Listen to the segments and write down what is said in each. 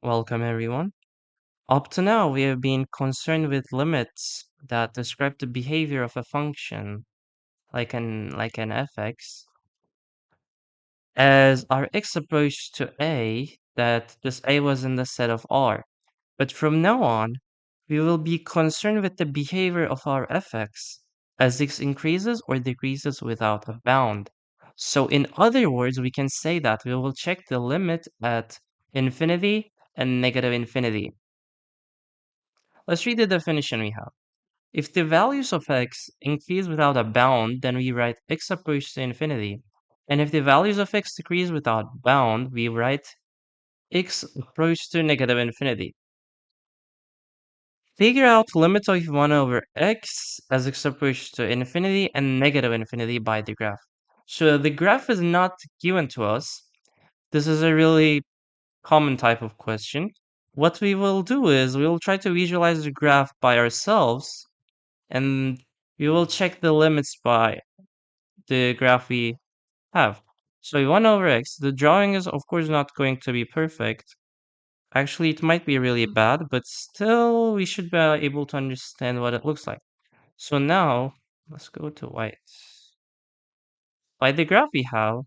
Welcome everyone. Up to now, we have been concerned with limits that describe the behavior of a function, like an fx, as our x approached to a, that this a was in the set of R. But from now on, we will be concerned with the behavior of our fx as x increases or decreases without a bound. So in other words, we can say that we will check the limit at infinity and negative infinity. Let's read the definition we have. If the values of x increase without a bound, then we write x approaches to infinity. And if the values of x decrease without bound, we write x approaches to negative infinity. Figure out limits of 1 over x as x approaches to infinity and negative infinity by the graph. So the graph is not given to us. This is a really common type of question. What we will do is we will try to visualize the graph by ourselves, and we will check the limits by the graph we have. So 1 over x, the drawing is of course not going to be perfect. Actually, it might be really bad, but still we should be able to understand what it looks like. So now, let's go to white. By the graph we have,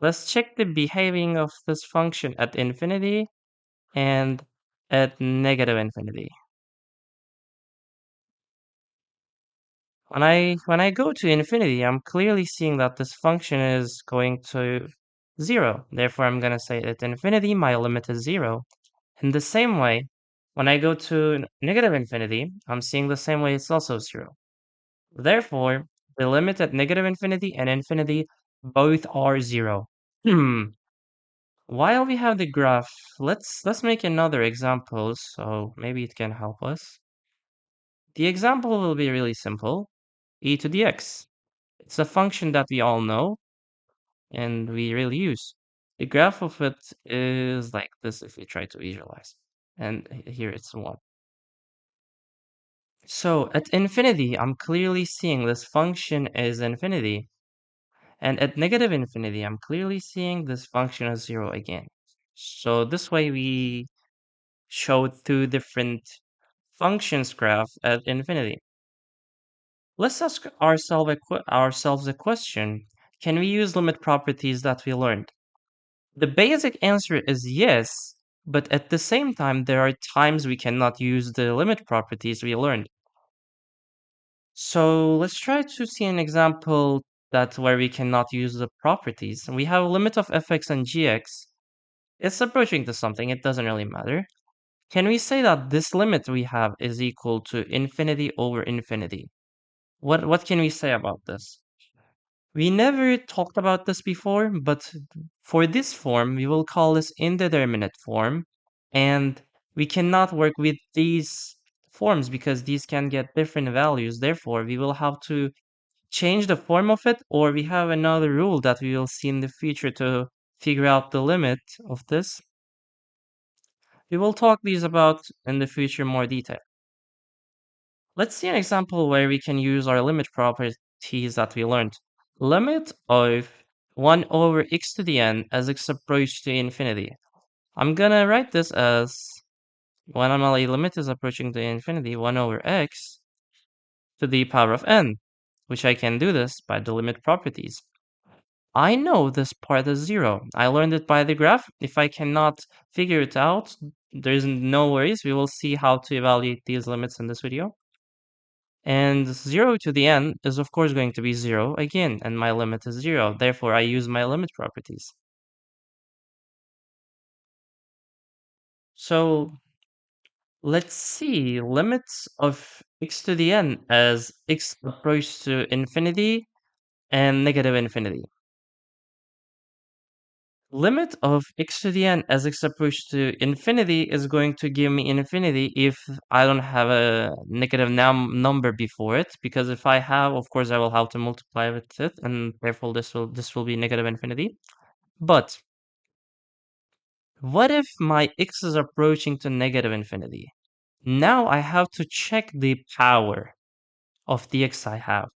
let's check the behaving of this function at infinity and at negative infinity. When I go to infinity, I'm clearly seeing that this function is going to 0. Therefore, I'm going to say at infinity, my limit is 0. In the same way, when I go to negative infinity, I'm seeing the same way it's also 0. Therefore, the limit at negative infinity and infinity both are 0. While we have the graph, let's make another example so maybe it can help us. The example will be really simple. E to the x. It's a function that we all know and we really use. The graph of it is like this if we try to visualize. And here it's 1. So at infinity, I'm clearly seeing this function is infinity. And at negative infinity, I'm clearly seeing this function as 0 again. So this way we showed two different functions graph at infinity. Let's ask ourselves a question. Can we use limit properties that we learned? The basic answer is yes, but at the same time, there are times we cannot use the limit properties we learned. So let's try to see an example that where we cannot use the properties. We have a limit of fx and gx. It's approaching to something, it doesn't really matter. Can we say that this limit we have is equal to infinity over infinity? What can we say about this? We never talked about this before, but for this form, we will call this indeterminate form, and we cannot work with these forms because these can get different values. Therefore, we will have to change the form of it, or we have another rule that we will see in the future to figure out the limit of this. We will talk these about in the future more detail. Let's see an example where we can use our limit properties that we learned. Limit of 1 over x to the n as x approaches to infinity. I'm gonna write this as when my limit is approaching to infinity, 1 over x to the power of n, which I can do this by the limit properties. I know this part is 0. I learned it by the graph. If I cannot figure it out, there's no worries. We will see how to evaluate these limits in this video. And 0 to the n is of course going to be 0 again, and my limit is 0. Therefore, I use my limit properties. So let's see limits of x to the n as x approaches to infinity and negative infinity. Limit of x to the n as x approaches to infinity is going to give me infinity if I don't have a negative number before it, because if I have, of course, I will have to multiply with it, and therefore this will be negative infinity. But what if my x is approaching to negative infinity? Now I have to check the power of the x I have.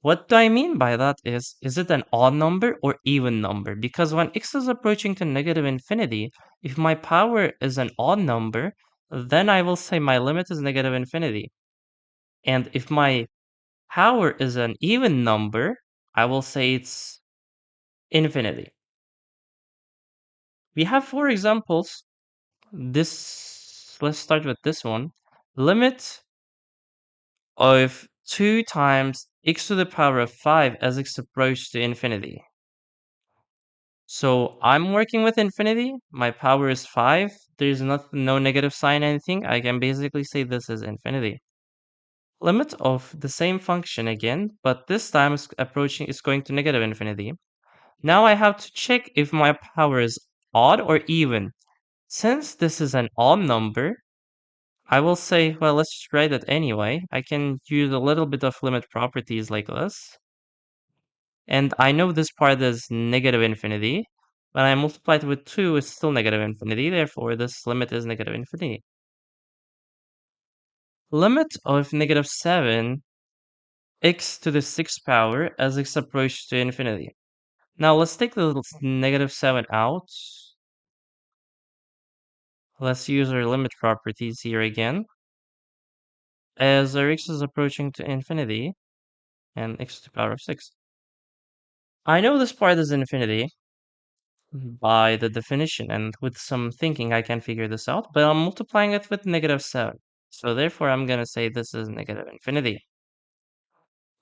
What do I mean by that is it an odd number or even number? Because when x is approaching to negative infinity, if my power is an odd number, then I will say my limit is negative infinity. And if my power is an even number, I will say it's infinity. We have four examples. Let's start with this one. Limit of 2 times x to the power of 5 as x approaches to infinity. So I'm working with infinity. My power is 5. There's no negative sign, anything. I can basically say this is infinity. Limit of the same function again, but this time is going to negative infinity. Now I have to check if my power is odd or even. Since this is an odd number, I will say, well, let's just write it anyway. I can use a little bit of limit properties like this. And I know this part is negative infinity. When I multiply it with 2, it's still negative infinity. Therefore, this limit is negative infinity. Limit of negative 7 x to the 6th power as x approaches to infinity. Now let's take the negative 7 out. Let's use our limit properties here again. As our x is approaching to infinity and x to the power of 6. I know this part is infinity by the definition, and with some thinking I can figure this out, but I'm multiplying it with negative 7. So therefore I'm going to say this is negative infinity.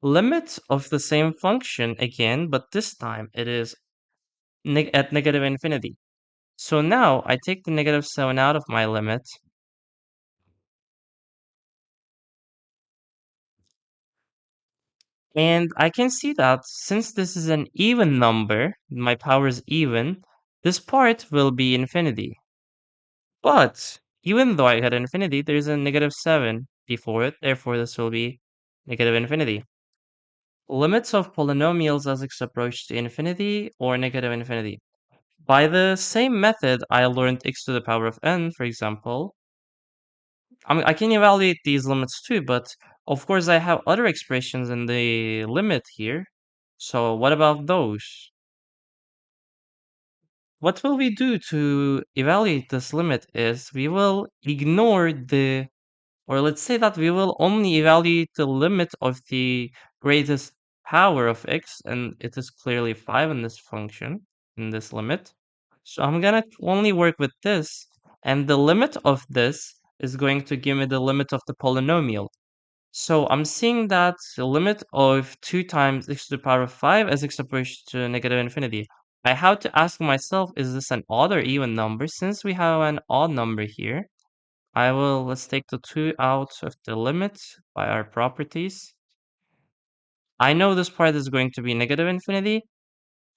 Limit of the same function again, but this time it is at negative infinity. So now I take the negative 7 out of my limit. And I can see that since this is an even number, my power is even, this part will be infinity. But even though I had infinity, there's a negative 7 before it, therefore this will be negative infinity. Limits of polynomials as x approach to infinity or negative infinity. By the same method I learned x to the power of n, for example, I can evaluate these limits too, but of course I have other expressions in the limit here. So what about those? What will we do to evaluate this limit is we will ignore or let's say that we will only evaluate the limit of the greatest power of x, and it is clearly 5 in this function, in this limit. So I'm gonna only work with this, and the limit of this is going to give me the limit of the polynomial. So I'm seeing that the limit of 2 times x to the power of 5 as x approaches to negative infinity. I have to ask myself, is this an odd or even number? Since we have an odd number here, let's take the 2 out of the limit by our properties. I know this part is going to be negative infinity,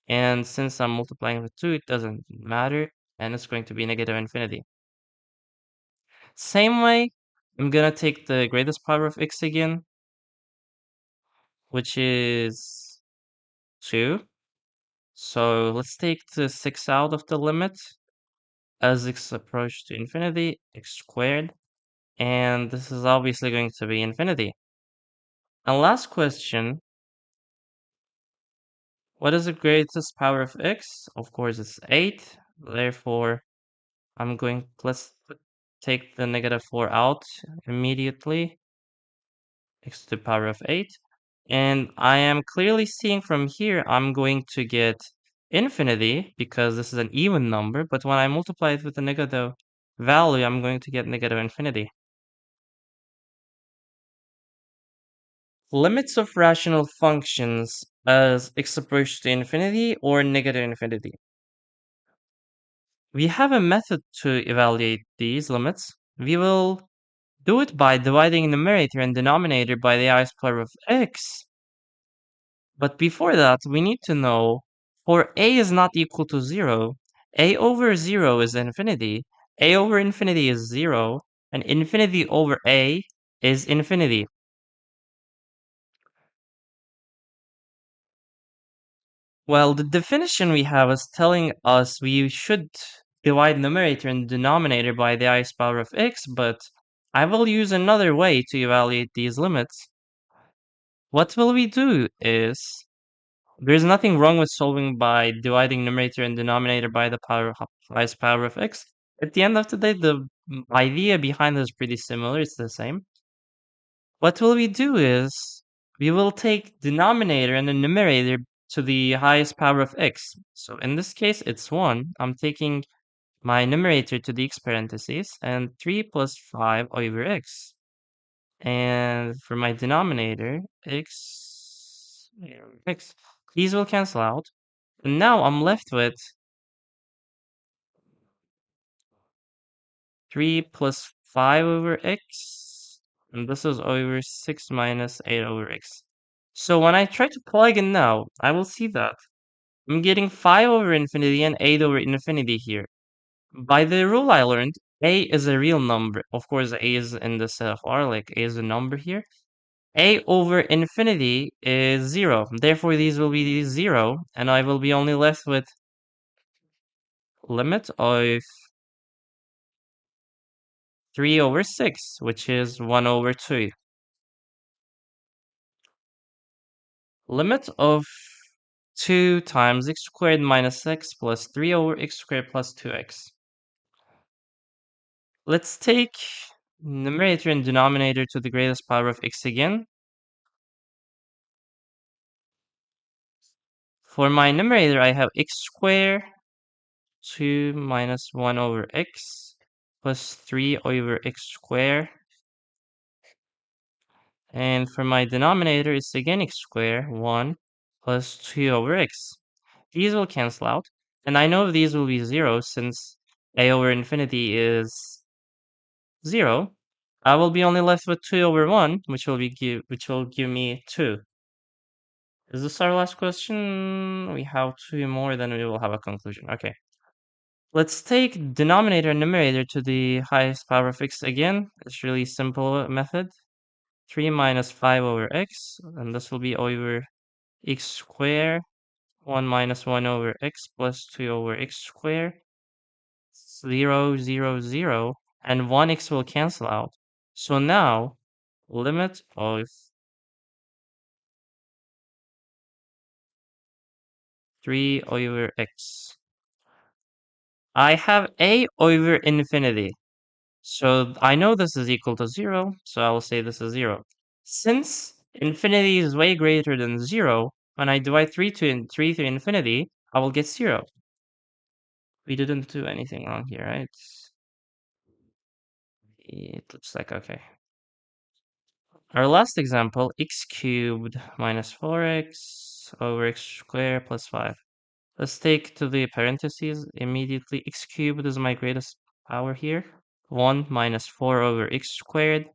and since I'm multiplying with 2, it doesn't matter, and it's going to be negative infinity. Same way, I'm gonna take the greatest power of x again, which is 2. So let's take the 6 out of the limit as x approaches to infinity, x squared, and this is obviously going to be infinity. And last question, what is the greatest power of x? Of course, it's 8. Therefore, take the negative 4 out immediately. X to the power of 8. And I am clearly seeing from here, I'm going to get infinity because this is an even number. But when I multiply it with a negative value, I'm going to get negative infinity. Limits of rational functions as x approaches to infinity or negative infinity. We have a method to evaluate these limits. We will do it by dividing numerator and denominator by the highest power of x. But before that, we need to know for a is not equal to 0, a over 0 is infinity, a over infinity is 0, and infinity over a is infinity. Well, the definition we have is telling us we should divide numerator and denominator by the highest power of x, but I will use another way to evaluate these limits. What will we do is, there's nothing wrong with solving by dividing numerator and denominator by the highest power of x. At the end of the day, the idea behind this is pretty similar. It's the same. What will we do is, we will take denominator and the numerator to the highest power of x. So in this case, it's 1. I'm taking my numerator to the x parentheses, and 3 plus 5 over x. And for my denominator, x, these will cancel out. And now I'm left with 3 plus 5 over x, and this is over 6 minus 8 over x. So when I try to plug in now, I will see that I'm getting 5 over infinity and 8 over infinity here. By the rule I learned, a is a real number. Of course, a is in the set of R, like a is a number here. A over infinity is 0. Therefore, these will be 0, and I will be only left with limit of 3 over 6, which is 1 over 2. Limit of 2 times x squared minus x plus 3 over x squared plus 2x. Let's take numerator and denominator to the greatest power of x again. For my numerator, I have x squared 2 minus 1 over x plus 3 over x squared. And for my denominator, it's again x squared 1 plus 2 over x. These will cancel out. And I know these will be 0 since a over infinity is 0. I will be only left with 2 over 1, which will give me 2. Is this our last question? We have 2 more, then we will have a conclusion. Okay. Let's take denominator and numerator to the highest power of x again. It's really simple method. 3 minus 5 over x, and this will be over x squared. 1 minus 1 over x plus 2 over x squared. 0, 0, 0, and 1x will cancel out. So now, limit of 3 over x. I have a over infinity. So I know this is equal to 0, so I will say this is 0. Since infinity is way greater than 0, when I divide 3 to infinity, I will get 0. We didn't do anything wrong here, right? It looks like okay. Our last example, x cubed minus 4x over x squared plus 5. Let's take to the parentheses immediately. X cubed is my greatest power here. 1 minus 4 over x squared.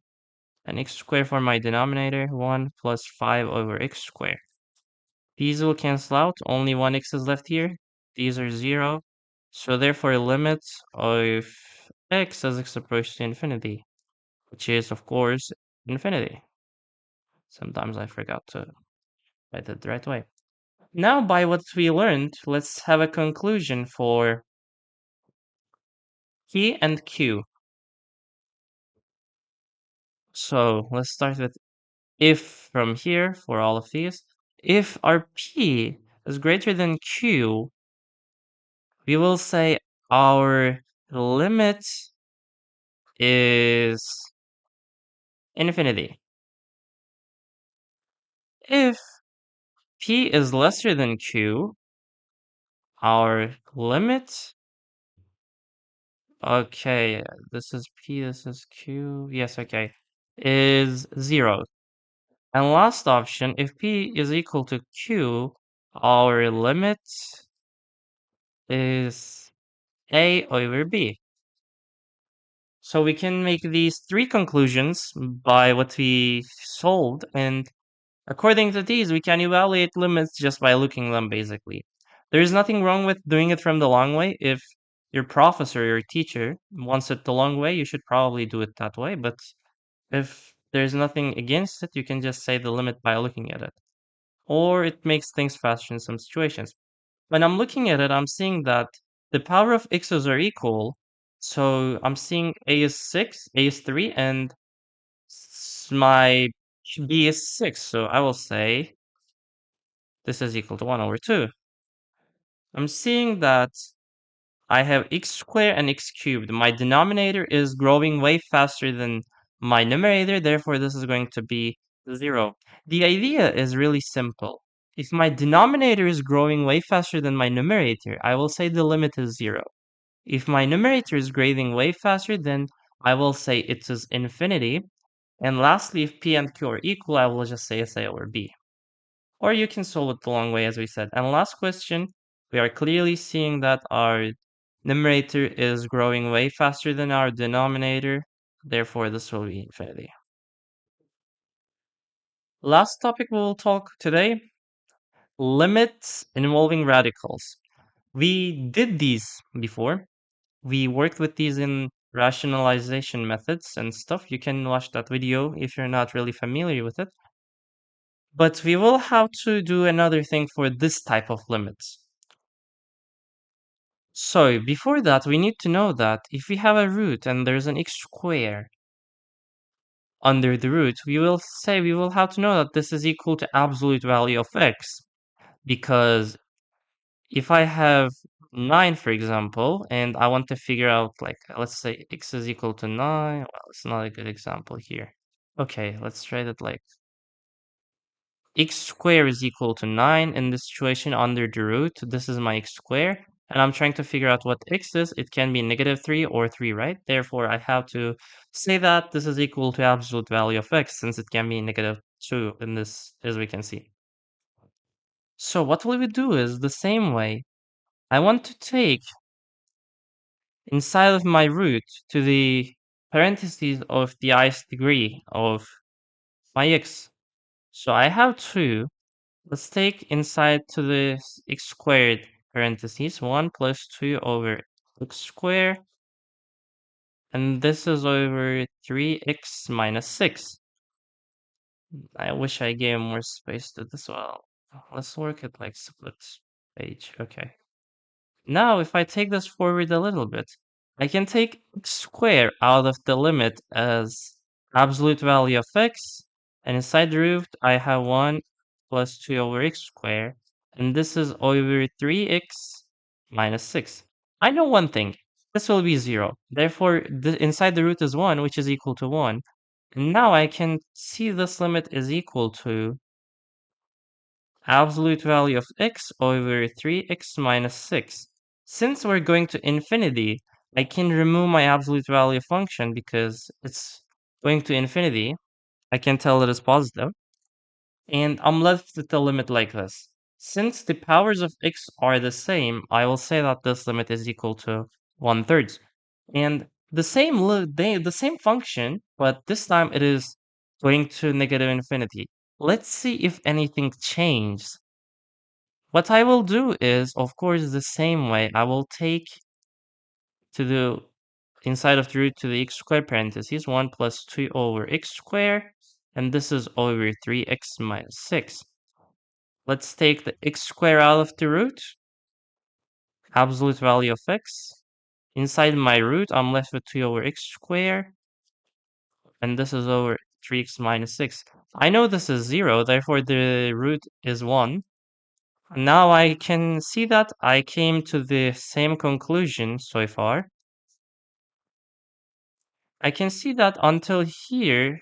And x squared for my denominator. 1 plus 5 over x squared. These will cancel out. Only 1x is left here. These are 0. So therefore, limit of x as x approaches to infinity, which is, of course, infinity. Sometimes I forgot to write it the right way. Now, by what we learned, let's have a conclusion for P and Q. So let's start with if from here for all of these. If our P is greater than Q, we will say our limit is infinity. If P is lesser than Q, our limit, okay, this is P, this is Q, yes, okay, is 0. And last option, if P is equal to Q, our limit is A over B. So we can make these 3 conclusions by what we solved, and according to these, we can evaluate limits just by looking them basically. There is nothing wrong with doing it from the long way. If your professor or your teacher wants it the long way, you should probably do it that way. But if there's nothing against it, you can just say the limit by looking at it. Or it makes things faster in some situations. When I'm looking at it, I'm seeing that the power of x's are equal. So I'm seeing a is 6, a is 3, and my b is 6, so I will say this is equal to 1 over 2. I'm seeing that I have x squared and x cubed. My denominator is growing way faster than my numerator, therefore this is going to be 0. The idea is really simple. If my denominator is growing way faster than my numerator, I will say the limit is 0. If my numerator is growing way faster, then I will say it is infinity. And lastly, if p and q are equal, I will just say SA over b. Or you can solve it the long way, as we said. And last question, we are clearly seeing that our numerator is growing way faster than our denominator. Therefore, this will be infinity. Last topic we'll talk today, limits involving radicals. We did these before. We worked with these in rationalization methods and stuff. You can watch that video if you're not really familiar with it. But we will have to do another thing for this type of limits. So before that, we need to know that if we have a root and there's an x square under the root, we will have to know that this is equal to absolute value of x. Because if I have 9, for example, and I want to figure out, like, let's say x is equal to 9. Well, it's not a good example here. Okay, let's try that like x squared is equal to 9 in this situation under the root. This is my x squared. And I'm trying to figure out what x is. It can be negative 3 or 3, right? Therefore, I have to say that this is equal to absolute value of x, since it can be negative 2 in this, as we can see. So what will we do is the same way. I want to take inside of my root to the parentheses of the ith degree of my x. So I have 2. Let's take inside to the x squared parentheses 1 plus 2 over x squared, and this is over 3x minus 6. I wish I gave more space to this. Well, let's work it like split page. Okay. Now, if I take this forward a little bit, I can take x squared out of the limit as absolute value of x, and inside the root, I have 1 plus 2 over x squared, and this is over 3x minus 6. I know one thing, this will be 0. Therefore, inside the root is 1, which is equal to 1. And now I can see this limit is equal to absolute value of x over 3x minus 6. Since we're going to infinity, I can remove my absolute value function because it's going to infinity. I can tell it is positive. And I'm left with a limit like this. Since the powers of x are the same, I will say that this limit is equal to 1/3. And the same function, but this time it is going to negative infinity. Let's see if anything changed. What I will do is, of course, the same way. I will take to the inside of the root to the x squared parentheses 1 plus 2 over x squared, and this is over 3x minus 6. Let's take the x squared out of the root, absolute value of x. Inside my root, I'm left with 2 over x squared, and this is over 3x minus 6. I know this is 0, therefore the root is 1. Now I can see that I came to the same conclusion so far. I can see that until here,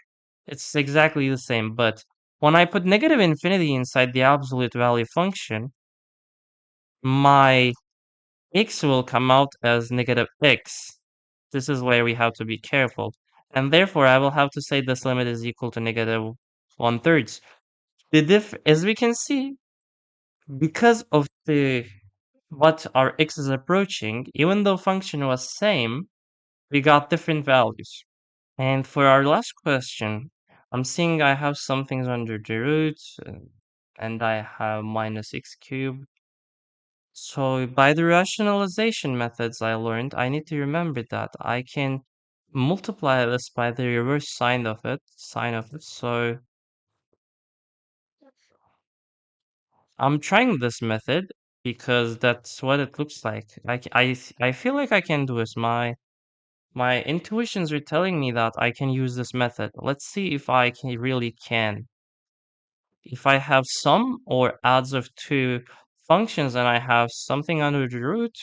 it's exactly the same, but when I put negative infinity inside the absolute value function, my x will come out as negative x. This is where we have to be careful. And therefore, I will have to say this limit is equal to negative 1/3. As we can see, because of what our x is approaching, even though function was same, we got different values. And for our last question, I'm seeing I have some things under the root, and I have minus x cubed. So by the rationalization methods I learned, I need to remember that I can multiply this by the reverse sign of it. So I'm trying this method because that's what it looks like. I feel like I can do it. My intuitions are telling me that I can use this method. Let's see if I can really can. If I have sum or adds of two functions and I have something under the root,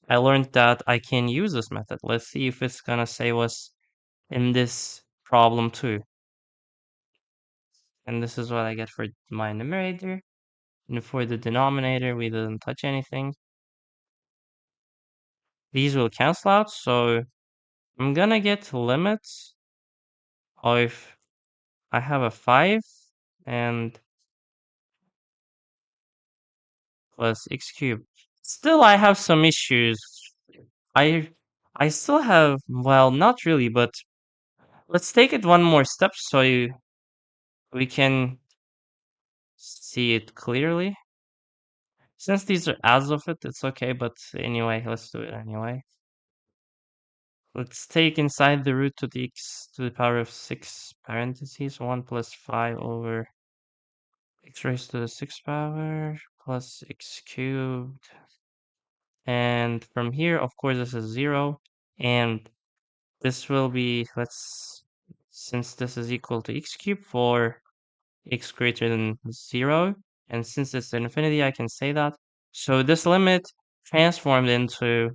I learned that I can use this method. Let's see if it's gonna save us in this problem too. And this is what I get for my numerator. And for the denominator, we didn't touch anything. These will cancel out, so I'm gonna get limits of, I have a 5 and plus x cubed. Still, I have some issues. I I still have, well, not really, but let's take it one more step so we can see it clearly. Since these are adds of it, it's okay, but anyway, let's do it anyway. Let's take inside the root to the x to the power of 6 parentheses 1 plus 5 over x raised to the 6th power plus x cubed. And from here, of course, this is 0. And this will be, since this is equal to x cubed for x greater than 0. And since it's infinity, I can say that. So this limit transformed into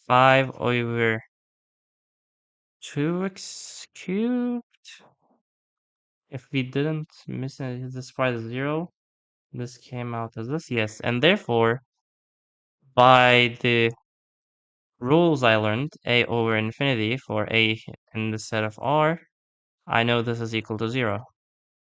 5 over 2x cubed. If we didn't miss this part is 0, this came out as this, yes. And therefore, by the rules I learned, a over infinity for a in the set of R, I know this is equal to 0.